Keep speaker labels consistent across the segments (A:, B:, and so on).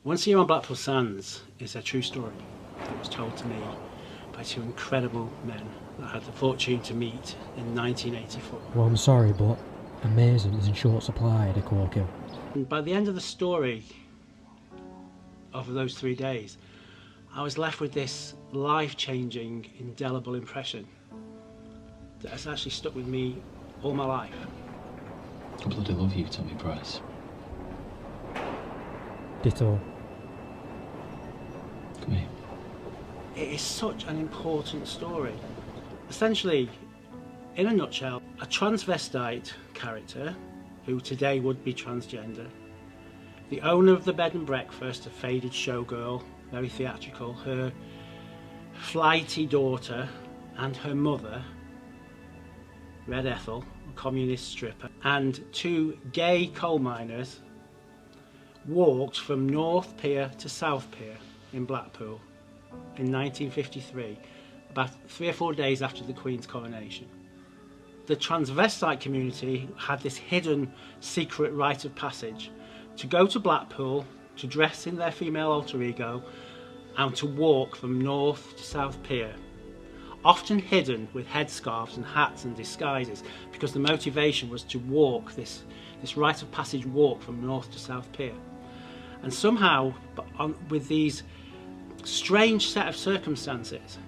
A: Once Here on Blackpool Sands is a true story that was told to me by two incredible men that I had the fortune to meet in 1984.
B: Well, I'm sorry, but amazing is in short supply at a Corkill.
A: And by the end of the story of those 3 days, I was left with this life-changing, indelible impression that has actually stuck with me all my life.
C: I bloody love you, Tommy Price.
B: Ditto.
C: Come here.
A: It is such an important story. Essentially, in a nutshell, a transvestite character, who today would be transgender, the owner of the bed and breakfast, a faded showgirl, very theatrical, her flighty daughter and her mother, Red Ethel, a communist stripper, and two gay coal miners walked from North Pier to South Pier in Blackpool in 1953, about 3 or 4 days after the Queen's coronation. The transvestite community had this hidden secret rite of passage to go to Blackpool, to dress in their female alter ego and to walk from North to South Pier, often hidden with headscarves and hats and disguises, because the motivation was to walk this rite of passage walk from North to South Pier. And somehow, with these strange set of circumstances,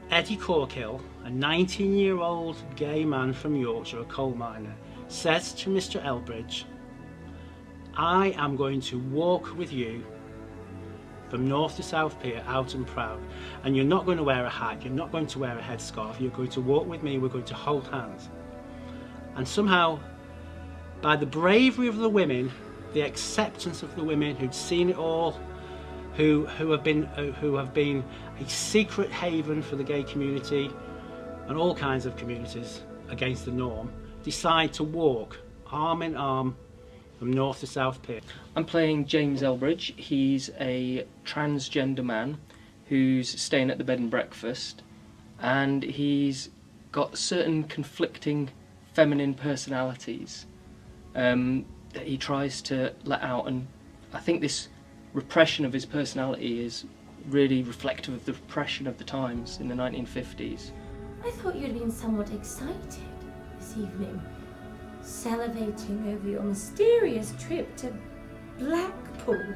A: Eddie Corkill, a 19-year-old gay man from Yorkshire, a coal miner, says to Mr. Elbridge, "I am going to walk with you from North to South Pier, out and proud, and you're not going to wear a hat, you're not going to wear a headscarf, you're going to walk with me, we're going to hold hands." And somehow, by the bravery of the women, the acceptance of the women who'd seen it all, who have been a secret haven for the gay community and all kinds of communities against the norm, decide to walk arm in arm from North to South Pier.
D: I'm playing James Elbridge. He's a transgender man who's staying at the bed and breakfast, and he's got certain conflicting feminine personalities that he tries to let out, and I think this repression of his personality is really reflective of the repression of the times in the 1950s.
E: I thought you'd been somewhat excited this evening, salivating over your mysterious trip to Blackpool.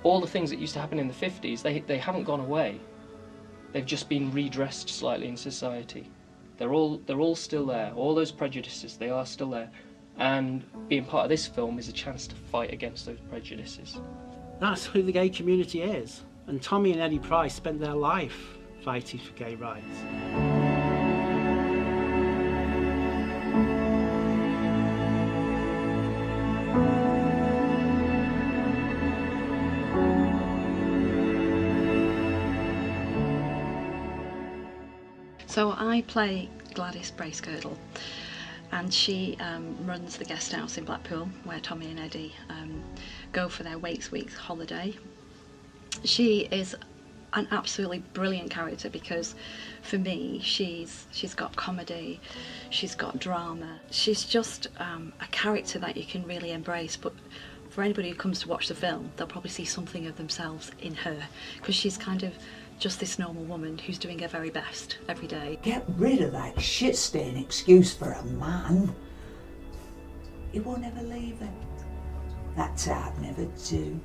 D: All the things that used to happen in the 50s, they haven't gone away. They've just been redressed slightly in society. They're all still there. All those prejudices, they are still there. And being part of this film is a chance to fight against those prejudices.
A: That's who the gay community is. And Tommy and Eddie Price spent their life fighting for gay rights.
F: So I play Gladys Bracegirdle, and she runs the guest house in Blackpool where Tommy and Eddie go for their Wakes Week holiday. She is an absolutely brilliant character because for me she's got comedy, she's got drama, she's just a character that you can really embrace. But for anybody who comes to watch the film, they'll probably see something of themselves in her, because she's kind of just this normal woman who's doing her very best every day.
G: Get rid of that shit-stain excuse for a man. He won't ever leave it. That type never do.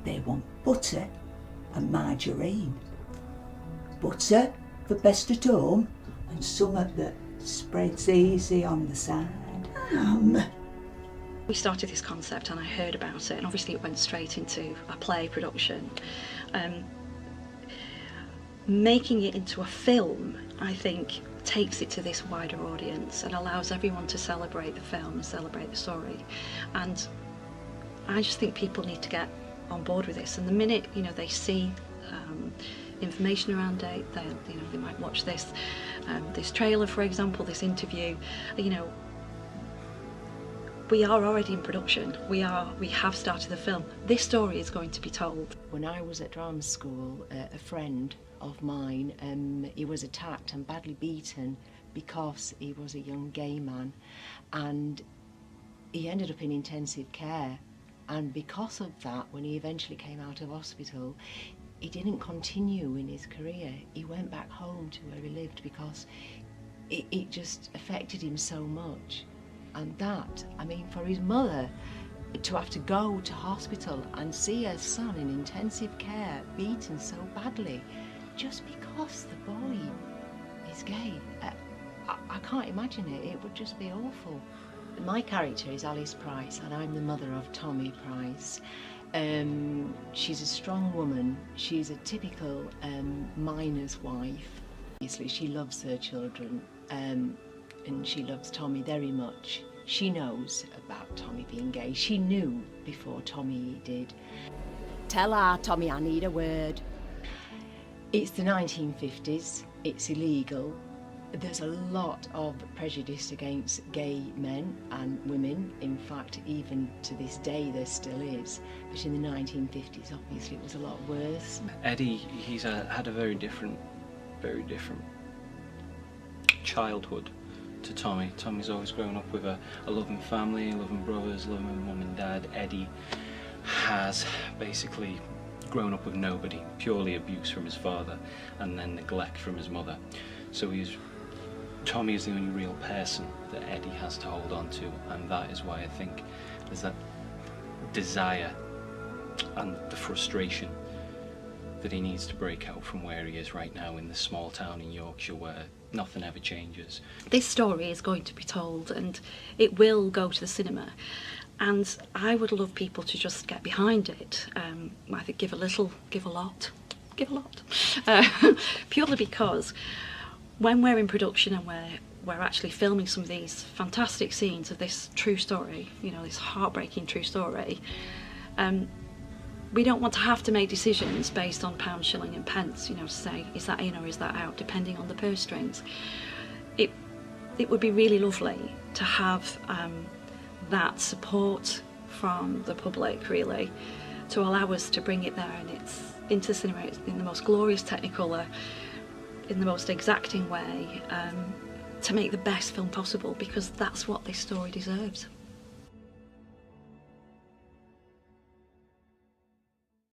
G: They want butter and margarine. Butter for best at home, and something that spreads easy on the side.
F: We started this concept and I heard about it, and obviously it went straight into a play production. Making it into a film, I think, takes it to this wider audience and allows everyone to celebrate the film and celebrate the story. And I just think people need to get on board with this. And the minute they see information around it, they might watch this trailer, for example, this interview. We are already in production. We have started the film. This story is going to be told.
H: When I was at drama school, a friend of mine, he was attacked and badly beaten because he was a young gay man, and he ended up in intensive care, and because of that, when he eventually came out of hospital, he didn't continue in his career. He went back home to where he lived because it just affected him so much. And that, I mean, for his mother to have to go to hospital and see her son in intensive care beaten so badly just because the boy is gay, I can't imagine it. It would just be awful. My character is Alice Price, and I'm the mother of Tommy Price. She's a strong woman. She's a typical miner's wife. Obviously, she loves her children, and she loves Tommy very much. She knows about Tommy being gay. She knew before Tommy did. Tell her, Tommy, I need a word.
D: It's the 1950s. It's illegal. There's a lot of prejudice against gay men and women. In fact, even to this day there still is. But in the 1950s, obviously, it was a lot worse.
I: Eddie, he's had a very different childhood to Tommy. Tommy's always grown up with a loving family, loving brothers, loving mum and dad. Eddie has basically grown up with nobody, purely abuse from his father and then neglect from his mother. So Tommy is the only real person that Eddie has to hold on to, and that is why I think there's that desire and the frustration that he needs to break out from where he is right now in this small town in Yorkshire where nothing ever changes.
F: This story is going to be told and it will go to the cinema, and I would love people to just get behind it. I think give a little, give a lot, purely because when we're in production and we're actually filming some of these fantastic scenes of this true story, you know, this heartbreaking true story, we don't want to have to make decisions based on pound, shilling and pence, you know, to say, is that in or is that out, depending on the purse strings. It would be really lovely to have that support from the public, really, to allow us to bring it there and it's into cinema in the most glorious technicolor, in the most exacting way, to make the best film possible, because that's what this story deserves.